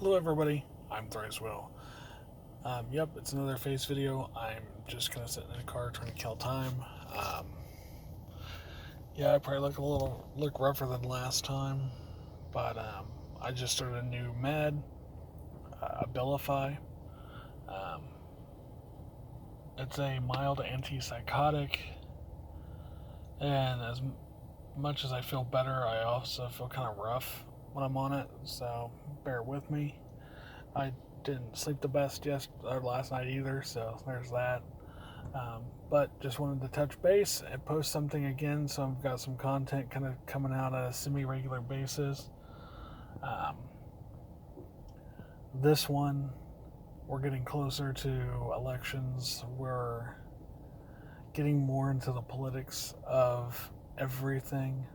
Hello everybody, I'm Thrice Will. Yep, it's another face video. I'm just gonna sit in a car trying to kill time. Um, I probably look rougher than last time, but I just started a new med, Abilify. Um, it's a mild antipsychotic, and as much as I feel better, I also feel kind of rough when I'm on it, so bear with me. I didn't sleep the best last night either, so there's that. But just wanted to touch base and post something again, so I've got some content kind of coming out on a semi-regular basis. This one, we're getting closer to elections. We're getting more into the politics of everything.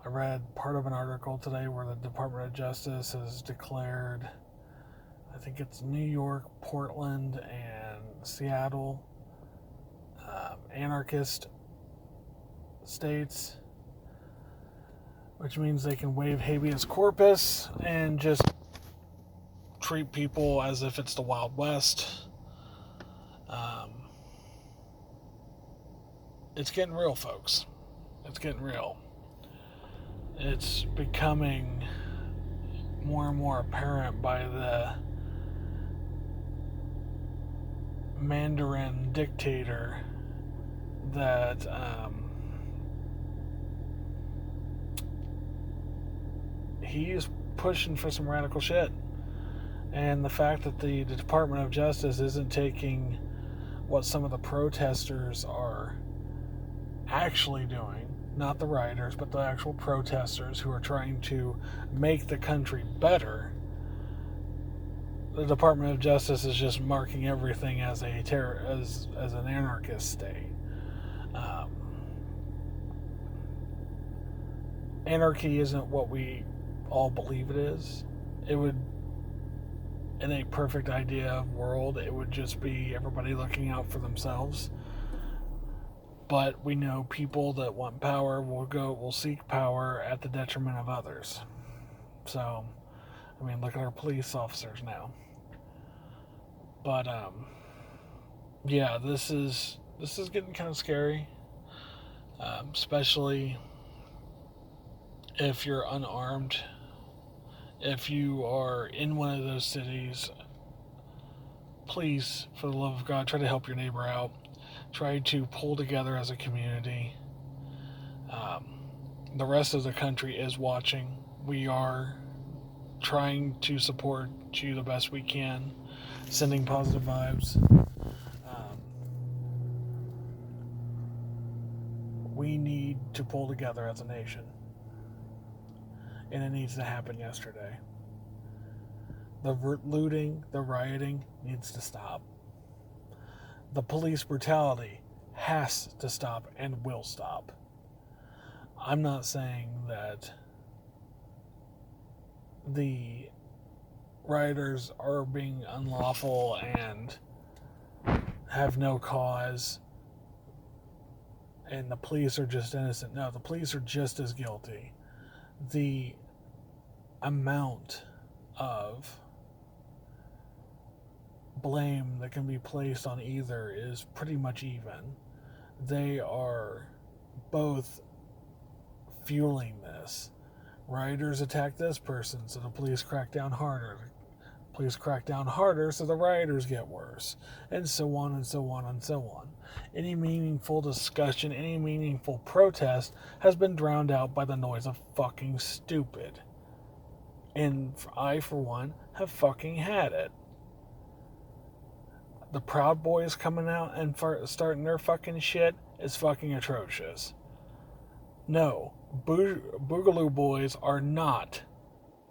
I read part of an article today where the Department of Justice has declared, I think it's New York, Portland, and Seattle, anarchist states, which means they can waive habeas corpus and just treat people as if it's the Wild West. It's getting real, folks. It's getting real. It's becoming more and more apparent by the Mandarin dictator that he's pushing for some radical shit. And the fact that the Department of Justice isn't taking what some of the protesters are actually doing, not the rioters, but the actual protesters who are trying to make the country better. The Department of Justice is just marking everything as as an anarchist state. Anarchy isn't what we all believe it is. It would, in a perfect idea world, it would just be everybody looking out for themselves. But we know people that want power will seek power at the detriment of others. So, I mean, look at our police officers now. But this is getting kind of scary, especially if you're unarmed. If you are in one of those cities, please, for the love of God, try to help your neighbor out. Try to pull together as a community. The rest of the country is watching. We are trying to support you the best we can, sending positive vibes. We need to pull together as a nation, and it needs to happen yesterday. The looting, the rioting needs to stop. The police brutality has to stop and will stop. I'm not saying that the rioters are being unlawful and have no cause and the police are just innocent. No, the police are just as guilty. The amount of blame that can be placed on either is pretty much even. They are both fueling this. Rioters attack this person, so the police crack down harder. Police crack down harder, so the rioters get worse. And so on and so on and so on. Any meaningful discussion, any meaningful protest has been drowned out by the noise of fucking stupid. And I, for one, have fucking had it. The Proud Boys coming out and starting their fucking shit is fucking atrocious. No, Boogaloo Boys are not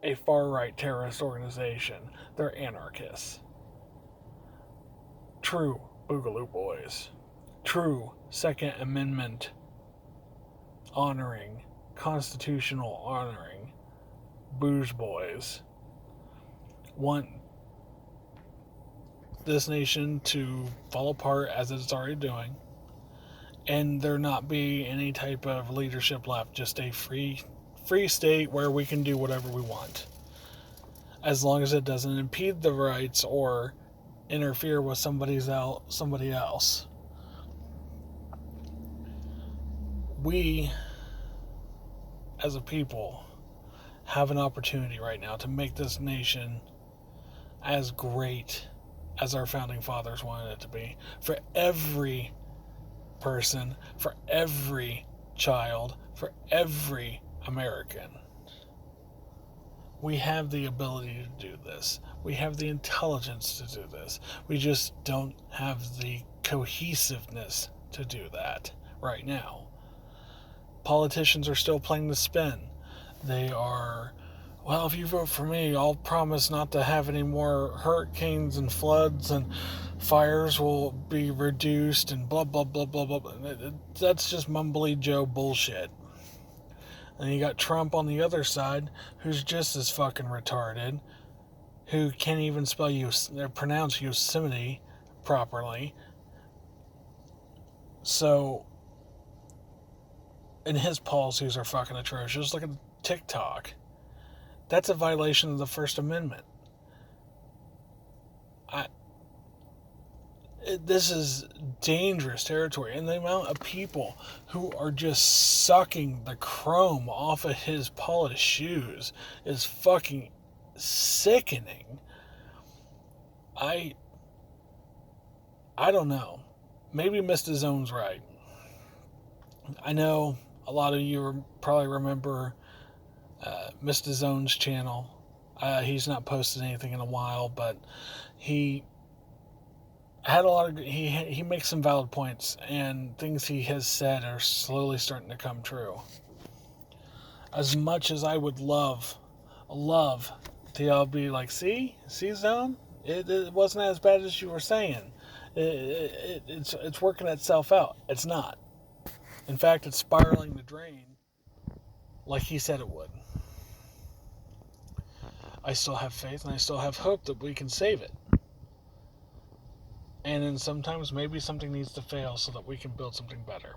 a far-right terrorist organization. They're anarchists. True Boogaloo Boys. True Second Amendment honoring, constitutional honoring Booze Boys want this nation to fall apart as it's already doing, and there not be any type of leadership left, just a free state where we can do whatever we want. as long as it doesn't impede the rights or interfere with somebody else. We, as a people, have an opportunity right now to make this nation as great as our founding fathers wanted it to be. For every person, for every child, for every American. We have the ability to do this. We have the intelligence to do this. We just don't have the cohesiveness to do that right now. Politicians are still playing the spin. They are, well, if you vote for me, I'll promise not to have any more hurricanes and floods, and fires will be reduced, and blah, blah, blah, blah, blah. That's just mumbly Joe bullshit. And you got Trump on the other side, who's just as fucking retarded, who can't even pronounce Yosemite properly. So, and his policies are fucking atrocious. Look at TikTok. That's a violation of the First Amendment. This is dangerous territory. And the amount of people who are just sucking the chrome off of his polished shoes is fucking sickening. I don't know. Maybe Mr. Zone's right. I know a lot of you probably remember Mr. Zone's channel. He's not posted anything in a while, but he had a lot of, he makes some valid points, and things he has said are slowly starting to come true. As much as I would love to all be like, see Zone, it wasn't as bad as you were saying. It's working itself out. It's not. In fact, it's spiraling the drain like he said it would. I still have faith and I still have hope that we can save it. And then sometimes maybe something needs to fail so that we can build something better.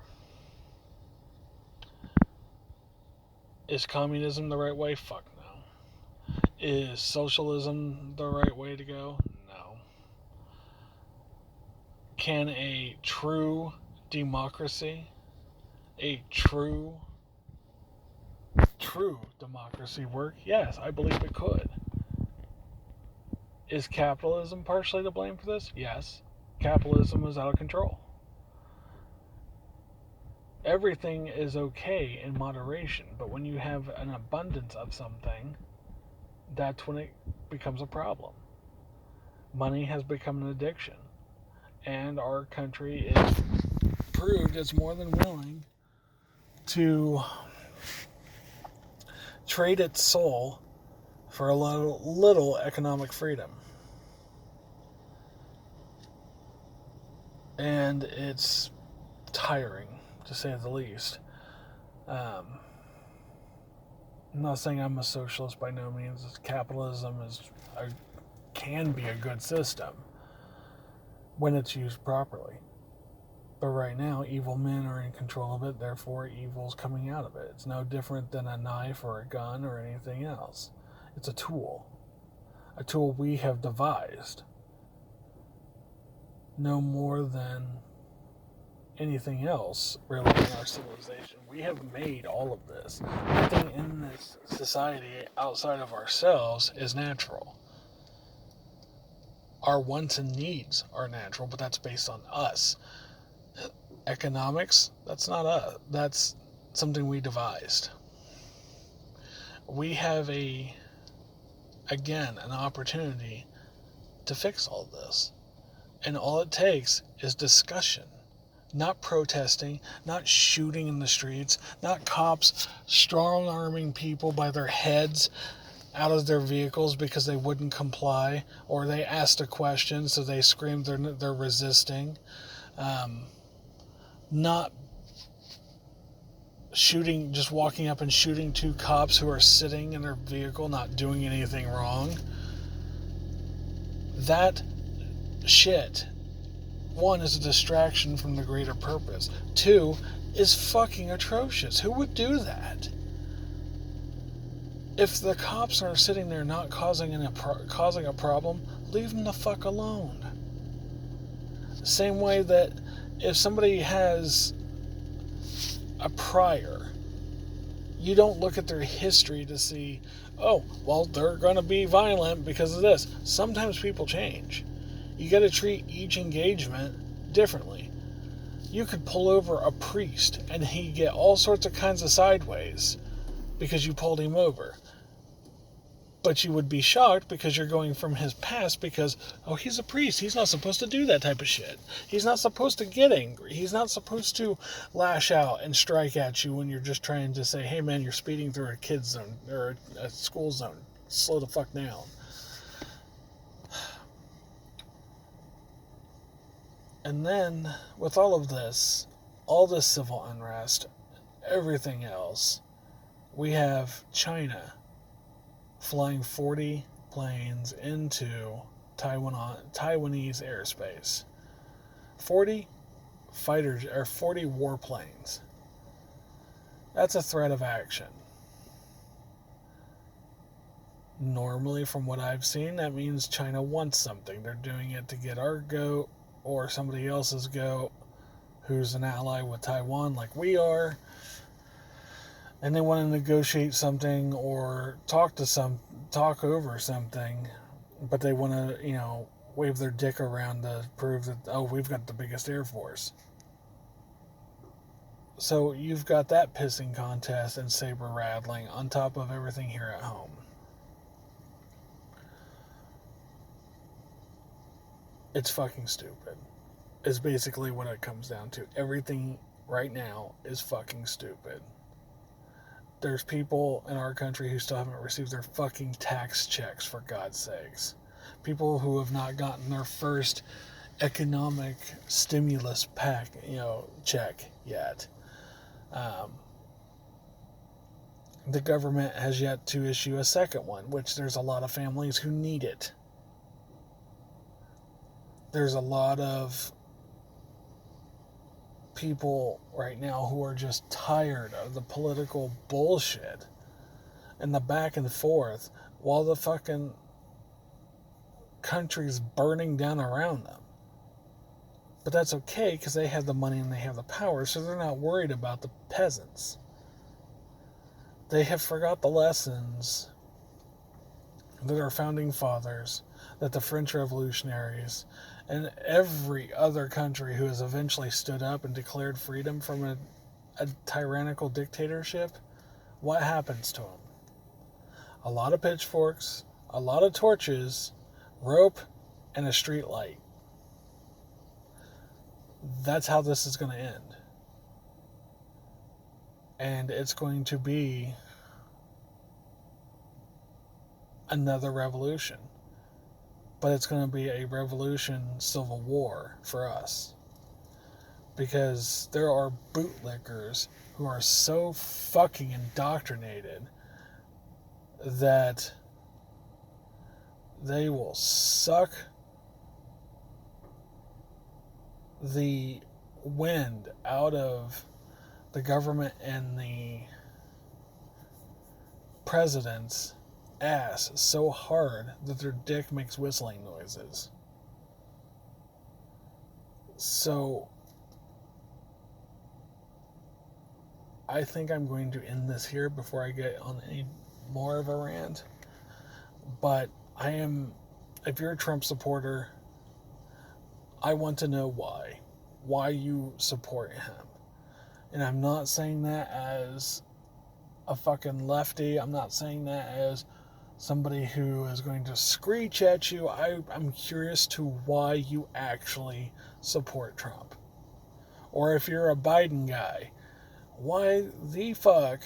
Is communism the right way? Fuck no. Is socialism the right way to go? No. Can a true democracy, a true democracy work? Yes, I believe it could. Is capitalism partially to blame for this? Yes. Capitalism is out of control. Everything is okay in moderation, but when you have an abundance of something, that's when it becomes a problem. Money has become an addiction, and our country is proved it's more than willing to trade its soul for a little economic freedom. And it's tiring, to say the least. I'm not saying I'm a socialist by no means. Capitalism can be a good system when it's used properly. But right now, evil men are in control of it, therefore evil's coming out of it. It's no different than a knife or a gun or anything else. It's a tool we have devised. No more than anything else really in our civilization. We have made all of this. Nothing in this society outside of ourselves is natural. Our wants and needs are natural, but that's based on us. Economics, that's not us. That's something we devised. We have an opportunity to fix all this. And all it takes is discussion. Not protesting, not shooting in the streets, not cops strong-arming people by their heads out of their vehicles because they wouldn't comply, or they asked a question so they screamed they're resisting. Not shooting, just walking up and shooting two cops who are sitting in their vehicle not doing anything wrong. That shit, one, is a distraction from the greater purpose. Two, is fucking atrocious. Who would do that? If the cops are sitting there not causing a problem, leave them the fuck alone. Same way that if somebody has a prior, you don't look at their history to see, oh, well, they're going to be violent because of this. Sometimes people change. You got to treat each engagement differently. You could pull over a priest and he'd get all sorts of kinds of sideways because you pulled him over. But you would be shocked because you're going from his past because, oh, he's a priest. He's not supposed to do that type of shit. He's not supposed to get angry. He's not supposed to lash out and strike at you when you're just trying to say, hey, man, you're speeding through a kid's zone or a school zone. Slow the fuck down. And then, with all of this, all this civil unrest, everything else, we have China flying 40 planes into Taiwanese airspace. 40 fighters, or 40 warplanes. That's a threat of action. Normally, from what I've seen, that means China wants something. They're doing it to get our goat or somebody else's goat who's an ally with Taiwan like we are. And they want to negotiate something or talk over something, but they want to, wave their dick around to prove that, oh, we've got the biggest air force. So you've got that pissing contest and saber rattling on top of everything here at home. It's fucking stupid. Is basically what it comes down to. Everything right now is fucking stupid. There's people in our country who still haven't received their fucking tax checks, for God's sakes. People who have not gotten their first economic stimulus check yet. The government has yet to issue a second one, which there's a lot of families who need it. There's a lot of people right now who are just tired of the political bullshit and the back and forth while the fucking country's burning down around them. But that's okay because they have the money and they have the power, so they're not worried about the peasants. They have forgot the lessons that our founding fathers, that the French revolutionaries, and every other country who has eventually stood up and declared freedom from a tyrannical dictatorship, what happens to them? A lot of pitchforks, a lot of torches, rope, and a street light. That's how this is going to end. And it's going to be another revolution. But it's going to be a revolution civil war for us. Because there are bootlickers who are so fucking indoctrinated that they will suck the wind out of the government and the president's ass so hard that their dick makes whistling noises. So I think I'm going to end this here before I get on any more of a rant. But if you're a Trump supporter, I want to know why you support him. And I'm not saying that as a fucking lefty. I'm not saying that as somebody who is going to screech at you. I'm curious to why you actually support Trump. Or if you're a Biden guy, why the fuck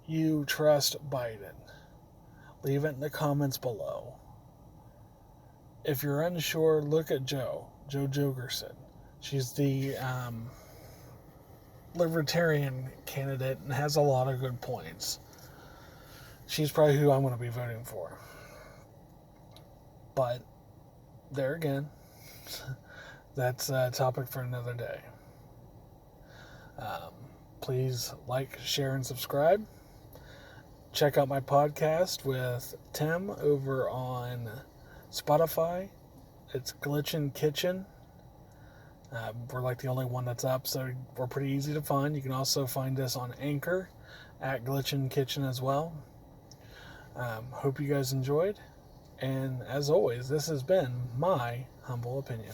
you trust Biden? Leave it in the comments below. If you're unsure, look at Jo Jorgensen. She's the libertarian candidate and has a lot of good points. She's probably who I'm going to be voting for. But, there again, that's a topic for another day. Please like, share, and subscribe. check out my podcast with Tim over on Spotify. It's Glitchin' Kitchen. We're like the only one that's up, so we're pretty easy to find. You can also find us on Anchor at Glitchin' Kitchen as well. Hope you guys enjoyed. And as always, this has been my humble opinion.